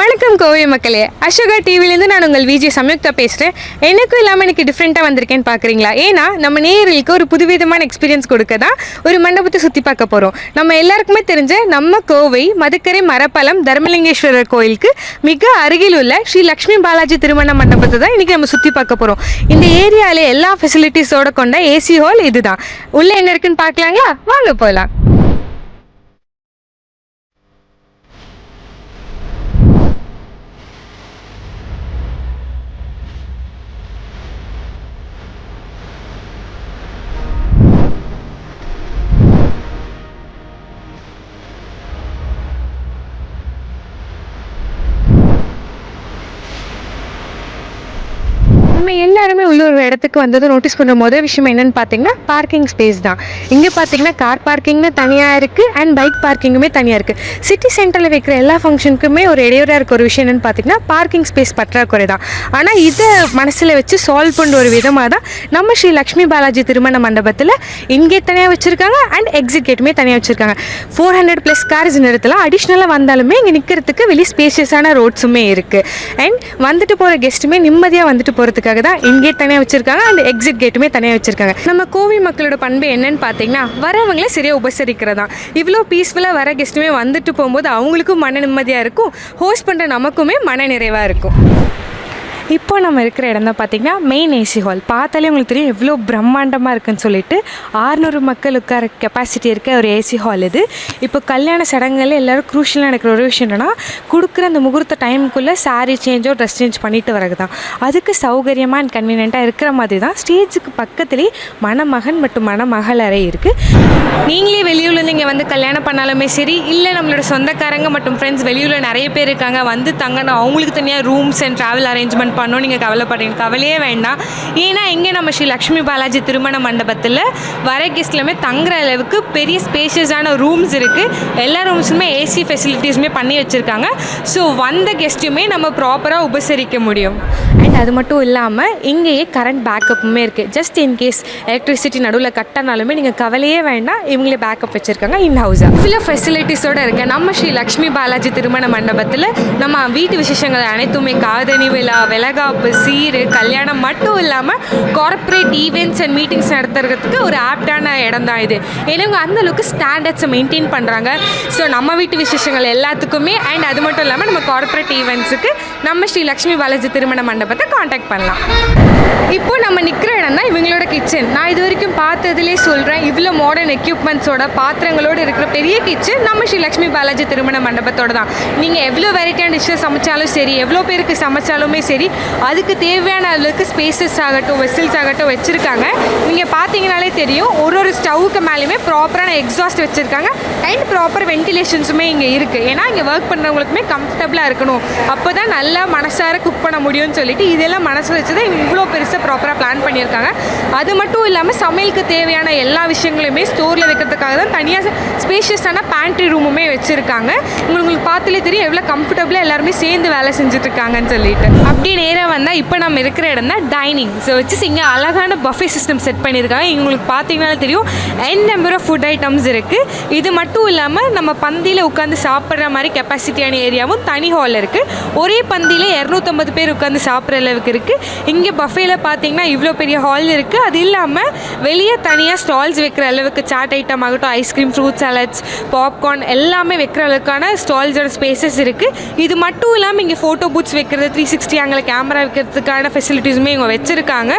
வணக்கம் கோவை மக்களே, அசோகா டிவிலேருந்து நான் உங்கள் விஜய் சம்யுக்தா பேசுகிறேன். எனக்கும் இல்லாமல் எனக்கு டிஃப்ரெண்ட்டாக வந்திருக்கேன்னு பார்க்குறீங்களா? ஏன்னா நம்ம நேயர்களுக்கு ஒரு புதுவிதமான எக்ஸ்பீரியன்ஸ் கொடுக்க தான் ஒரு மண்டபத்தை சுற்றி பார்க்க போகிறோம். நம்ம எல்லாருக்குமே தெரிஞ்ச நம்ம கோவை மதுக்கரை மரப்பலம் தர்மலிங்கேஸ்வரர் கோயிலுக்கு மிக அருகில் உள்ள ஸ்ரீ லக்ஷ்மி பாலாஜி திருமண மண்டபத்தை தான் இன்றைக்கி நம்ம சுற்றி பார்க்க போகிறோம். இந்த ஏரியாவிலே எல்லா ஃபெசிலிட்டிஸோடு கொண்ட ஏசி ஹால் இது தான். உள்ளே என்ன இருக்குன்னு பார்க்கலாங்களா? வாங்க போகலாம். நம்ம எல்லாருமே உள்ள ஒரு இடத்துக்கு வந்தது நோட்டீஸ் பண்ணுற முதல் விஷயம் என்னென்னு பார்த்தீங்கன்னா பார்க்கிங் ஸ்பேஸ் தான். இங்கே பார்த்தீங்கன்னா கார் பார்க்கிங்னு தனியாக இருக்குது அண்ட் பைக் பார்க்கிங்குமே தனியாக இருக்குது. சிட்டி சென்டரில் வைக்கிற எல்லா ஃபங்க்ஷனுக்குமே ஒரு இடையூறாக இருக்க ஒரு விஷயம் என்னென்னு பார்த்தீங்கன்னா பார்க்கிங் ஸ்பேஸ் பற்றாக்குறை தான். ஆனால் இதை மனசில் வச்சு சால்வ் பண்ணுற ஒரு விதமாக தான் நம்ம ஸ்ரீ லக்ஷ்மி பாலாஜி திருமண மண்டபத்தில் இன்கேட் தனியாக வச்சுருக்காங்க அண்ட் எக்ஸிட் கேட்டுமே தனியாக வச்சுருக்காங்க. 400+ கார்ஸ் நிறுத்தலாம். அடிஷ்னலாக வந்தாலுமே இங்கே நிற்கிறதுக்கு வெளியே ஸ்பேஷியஸான ரோட்ஸுமே இருக்குது. அண்ட் வந்துட்டு போகிற கெஸ்ட்டுமே நிம்மதியாக வந்துட்டு போகிறதுக்காக தான் இன்கேட் தனியாக வச்சிருக்காங்க அண்ட் எக்ஸிட் கேட்டுமே தனியாக வச்சிருக்காங்க. நம்ம கோவை மக்களோட பண்பு என்னன்னு பார்த்தீங்கன்னா வரவங்களே சரியாக உபசரிக்கிறதா. இவ்வளோ பீஸ்ஃபுல்லாக வர கெஸ்ட்டுமே வந்துட்டு போகும்போது அவங்களுக்கும் மன நிம்மதியாக இருக்கும், ஹோஸ்ட் பண்ணுற நமக்குமே மன நிறைவாக இருக்கும். இப்போ நம்ம இருக்கிற இடம் தான் பார்த்திங்கன்னா மெயின் ஏசி ஹால். பார்த்தாலே உங்களுக்கு தெரியும் எவ்வளோ பிரம்மாண்டமாக இருக்குன்னு சொல்லிட்டு 600 மக்கள் உட்கார கெப்பாசிட்டி இருக்க ஒரு ஏசி ஹால் இது. இப்போ கல்யாண சடங்குகளில் எல்லோரும் க்ரூஷியலாக நடக்கிற ஒரு விஷயம் என்னென்னா கொடுக்குற அந்த முகூர்த்த டைமுக்குள்ளே சாரீ சேஞ்சோ ட்ரெஸ் சேஞ்ச் பண்ணிட்டு வரது தான். அதுக்கு சௌகரியமாக அண்ட் கன்வீனியண்ட்டாக இருக்கிற மாதிரி தான் ஸ்டேஜுக்கு பக்கத்துலேயே மணமகன் மற்றும் மணமகள் அறை இருக்குது. நீங்களே வெளியூர்லேருந்து இங்கே வந்து கல்யாணம் பண்ணாலுமே சரி, இல்லை நம்மளோட சொந்தக்காரங்க மற்றும் ஃப்ரெண்ட்ஸ் வெளியூரில் நிறைய பேர் இருக்காங்க வந்து தங்கணும், அவங்களுக்கு தனியாக ரூம்ஸ் அண்ட் ட்ராவல் அரேஞ்ச்மெண்ட் பண்ணணும் நீங்கள் கவலைப்படுறீங்க, கவலையே வேண்டாம். ஏன்னா இங்கே நம்ம ஸ்ரீ லக்ஷ்மி பாலாஜி திருமண மண்டபத்தில் வர கெஸ்ட்லுமே தங்குற அளவுக்கு பெரிய ஸ்பேஷியஸான ரூம்ஸ் இருக்குது. எல்லா ரூம்ஸுமே ஏசி ஃபெசிலிட்டிஸுமே பண்ணி வச்சுருக்காங்க. ஸோ வந்த கெஸ்ட்டுமே நம்ம ப்ராப்பராக உபசரிக்க முடியும். அண்ட் அது மட்டும் இல்லாமல் இங்கேயே கரண்ட் பேக்கப்புமே இருக்குது. ஜஸ்ட் இன்கேஸ் எலக்ட்ரிசிட்டி நடுவில் கட்டினாலுமே நீங்கள் கவலையே வேண்டாம், இவங்களே பேக்கப் வச்சுருக்காங்க இன் ஹவுஸாக. சில ஃபெசிலிட்டிஸோடு இருக்க நம்ம ஸ்ரீ லக்ஷ்மி பாலாஜி திருமண மண்டபத்தில் நம்ம வீட்டு விசேஷங்கள் அனைத்துமே காதணி விழா, வெலகாப்பு, சீரு, கல்யாணம் மட்டும் இல்லாமல் கார்ப்பரேட் ஈவெண்ட்ஸ் அண்ட் மீட்டிங்ஸ் நடத்துறதுக்கு ஒரு ஆப்டான இடம் தான் இது. ஏன்னா இவங்க அந்தளவுக்கு ஸ்டாண்டர்ட்ஸை மெயின்டைன் பண்ணுறாங்க. ஸோ நம்ம வீட்டு விசேஷங்கள் எல்லாத்துக்குமே அண்ட் அது மட்டும் இல்லாமல் நம்ம கார்ப்பரேட் ஈவெண்ட்ஸுக்கு நம்ம ஸ்ரீ லக்ஷ்மி பாலாஜி திருமண மண்டபத்தை காண்டாக்ட் பண்ணலாம். இப்போ நம்ம நிற்கிற இடம் தான் இவங்களோட கிச்சன். நான் இது வரைக்கும் பார்த்ததுலேயே சொல்கிறேன், இவ்வளோ மாடர்ன் எக்யூப்மெண்ட்ஸோட பாத்திரங்களோடு இருக்கிற பெரிய கிச்சன் நம்ம ஸ்ரீ லக்ஷ்மி பாலாஜி திருமண மண்டபத்தோடு தான். நீங்கள் எவ்வளோ வெரைட்டியான டிஷ்ஷஸ் சமைச்சாலும் சரி, எவ்வளோ பேருக்கு சமைச்சாலுமே சரி, அதுக்கு தேவையான அளவுக்கு ஸ்பேசஸ் ஆகட்டும், வெசில்ஸ் ஆகட்டும் வச்சுருக்காங்க. நீங்கள் பார்த்தீங்கனாலே தெரியும் ஒரு ஸ்டவ்வுக்கு மேலேயுமே ப்ராப்பரான எக்ஸாஸ்ட் வச்சுருக்காங்க அண்ட் ப்ராப்பர் வென்டிலேஷன்ஸுமே இங்கே இருக்குது. ஏன்னா இங்கே ஒர்க் பண்ணுறவங்களுக்குமே கம்ஃபர்டபுளாக இருக்கணும், அப்போ தான் நல்லா மனசார குக் பண்ண முடியும்னு சொல்லிட்டு இதெல்லாம் மனசில் வச்சு தான் இவ்வளோ பெருசாக ப்ராப்பராக பிளான் பண்ணியிருக்காங்க. அது மட்டும் இல்லாமல் சமையலுக்கு தேவையான எல்லா விஷயங்களையுமே ஸ்டோரில் வைக்கிறதுக்காக தான் தனியாக ஸ்பேஷியஸான பேண்ட்ரி ரூமுமே வச்சுருக்காங்க. உங்களுக்கு பார்த்துலே தெரியும் எவ்வளோ கம்ஃபர்டபுளாக எல்லாருமே சேர்ந்து வேலை செஞ்சுட்ருக்காங்கன்னு சொல்லிட்டு. அப்படியே நேராக வந்தால் இப்போ நம்ம இருக்கிற இடம் தான் டைனிங். ஸோ வச்சு இங்கே அழகான பஃபே சிஸ்டம் செட் பண்ணியிருக்காங்க. உங்களுக்கு பார்த்தீங்கன்னாலே தெரியும் என் நம்பர் ஆஃப் ஃபுட் ஐட்டம்ஸ் இருக்குது. இது மட்டும் இல்லாமல் நம்ம பந்தியில் உட்காந்து சாப்பிட்ற மாதிரி கெப்பாசிட்டியான ஏரியாவும் தனி ஹால் இருக்குது. ஒரே பந்தியில் 250 பேர் உட்காந்து சாப்பிட்ற அளவுக்கு இருக்குது. இங்கே பஃபேல பார்த்தீங்கன்னா இவ்வளோ பெரிய ஹால் இருக்குது. அது இல்லாமல் வெளியே தனியாக ஸ்டால்ஸ் வைக்கிற அளவுக்கு சாட் ஐட்டம் ஆகட்டும், ஐஸ்கிரீம், ஃப்ரூட் சாலட்ஸ், பாப்கார்ன் எல்லாமே வைக்கிற அளவுக்கான ஸ்டால்ஸோட ஸ்பேசஸ் இருக்குது. இது மட்டும் இல்லாமல் இங்கே ஃபோட்டோ பூத்ஸ் வைக்கிறது, 360 ஆங்கிள் கேமரா வைக்கிறதுக்கான ஃபெசிலிட்டிஸுமே இங்கே வச்சுருக்காங்க.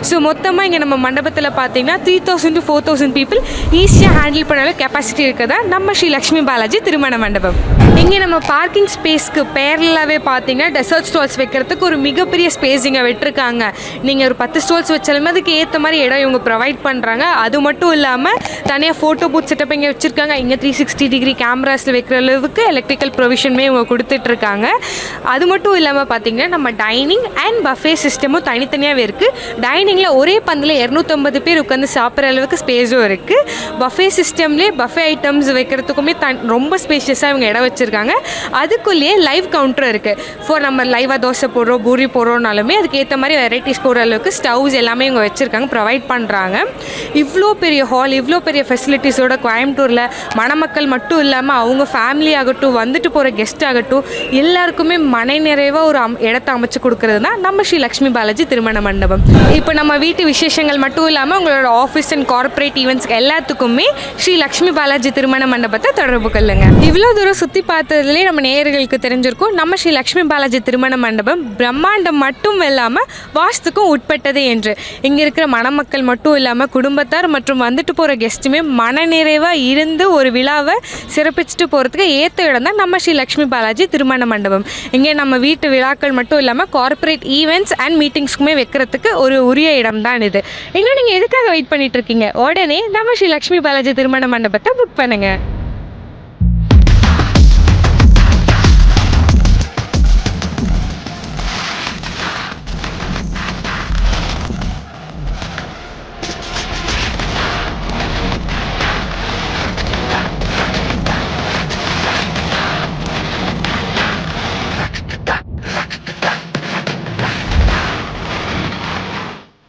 ஸோ மொத்தமாக இங்கே நம்ம மண்டபத்தில் பார்த்தீங்கன்னா 3000 to 4000 பீப்புள் ஈஸியாக ஹேண்டில் பண்ண அளவுக்கு கெப்பாசிட்டி இருக்கிறதா நம்ம ஸ்ரீ லக்ஷ்மி பாலாஜி திருமண மண்டபம். இங்கே நம்ம பார்க்கிங் ஸ்பேஸ்க்கு பேரலாகவே பார்த்தீங்கன்னா டெசர்ட் ஸ்டால்ஸ் வைக்கிறதுக்கு ஒரு மிகப்பெரிய ஸ்பேஸ் இங்கே விட்டுருக்காங்க. நீங்கள் ஒரு 10 ஸ்டால்ஸ் வச்சாலுமே அதுக்கு ஏற்ற மாதிரி இடம் இவங்க ப்ரொவைட் பண்ணுறாங்க. அது மட்டும் இல்லாமல் தனியாக ஃபோட்டோ பூத் செட்டப் இங்கே வச்சுருக்காங்க. இங்கே 360 டிகிரி கேமராஸில் வைக்கிற அளவுக்கு எலக்ட்ரிக்கல் ப்ரொவிஷனுமே இவங்க கொடுத்துட்ருக்காங்க. அது மட்டும் இல்லாமல் பார்த்தீங்கன்னா நம்ம டைனிங் அண்ட் பஃபே சிஸ்டமும் தனித்தனியாகவே இருக்குது. டைனிங்கில் ஒரே பந்தில் 250 பேர் உட்காந்து சாப்பிட்ற அளவுக்கு ஸ்பேஸும் இருக்குது. பஃபே சிஸ்டம்லேயே பஃபே ஐட்டம்ஸ் வைக்கிறதுக்குமே ரொம்ப ஸ்பேஷியஸாக இவங்க இடம் வச்சுருக்காங்க. அதுக்குள்ளேயே லைவ் கவுண்டர் இருக்குது. ஃபார் நம்ம லைவாக தோசை போடுறோம், பூரி போடுறோம்னாலுமே அதுக்கு ஏற்ற மாதிரி வெரைட்டிஸ் போடுற அளவுக்கு ஸ்டவ்ஸ் எல்லாமே இவங்க வச்சுருக்காங்க, ப்ரொவைட் பண்ணுறாங்க. இவ்வளோ பெரிய ஹால், இவ்வளோ பெரிய ஃபெசிலிட்டிஸோட கோயம்புத்தூரில் மணமக்கள் மட்டும் இல்லாமல் அவங்க ஃபேமிலி ஆகட்டும், வந்துட்டு போகிற கெஸ்ட் ஆகட்டும், எல்லாருக்குமே மனை நிறைவாக ஒரு இடத்த அமைச்சு கொடுக்குறது தான் நம்ம ஸ்ரீ லக்ஷ்மி பாலாஜி திருமண மண்டபம். இப்போ நம்ம வீட்டு விசேஷங்கள் மட்டும் இல்லாமல் உங்களோட ஆஃபீஸ் அண்ட் கார்ப்பரேட் ஈவெண்ட்ஸ் எல்லாத்துக்குமே ஸ்ரீ லக்ஷ்மி பாலாஜி திருமண மண்டபத்தை தொடர்பு கொள்ளுங்க. இவ்வளோ தூரம் சுற்றி பார்த்ததுலேயே நம்ம நேயர்களுக்கு தெரிஞ்சிருக்கும் நம்ம ஸ்ரீ லக்ஷ்மி பாலாஜி திருமண மண்டபம் பிரம்மாண்டம் மட்டும் இல்லாமல் வாஸ்துக்கும் உட்பட்டது என்று. இங்கே இருக்கிற மணமக்கள் மட்டும் இல்லாமல் குடும்பத்தார் மற்றும் வந்துட்டு போகிற கெஸ்ட்டுமே மனநிறைவாக இருந்து ஒரு விழாவை சிறப்பிச்சுட்டு போகிறதுக்கு ஏற்ற இடம் தான் நம்ம ஸ்ரீ லக்ஷ்மி பாலாஜி திருமண மண்டபம். இங்கே நம்ம வீட்டு விழாக்கள் மட்டும் இல்லாமல் கார்ப்பரேட் ஈவெண்ட்ஸ் அண்ட் மீட்டிங்ஸ்க்குமே வைக்கிறதுக்கு ஒரு உரிய இடம் தான் இது. இன்னும் நீங்கள் எதுக்காக வெயிட் பண்ணிட்டு இருக்கீங்க? உடனே நம்ம ஸ்ரீ லக்ஷ்மி பாலாஜி திருமண மண்டபத்தை புக் பண்ணுங்கள்.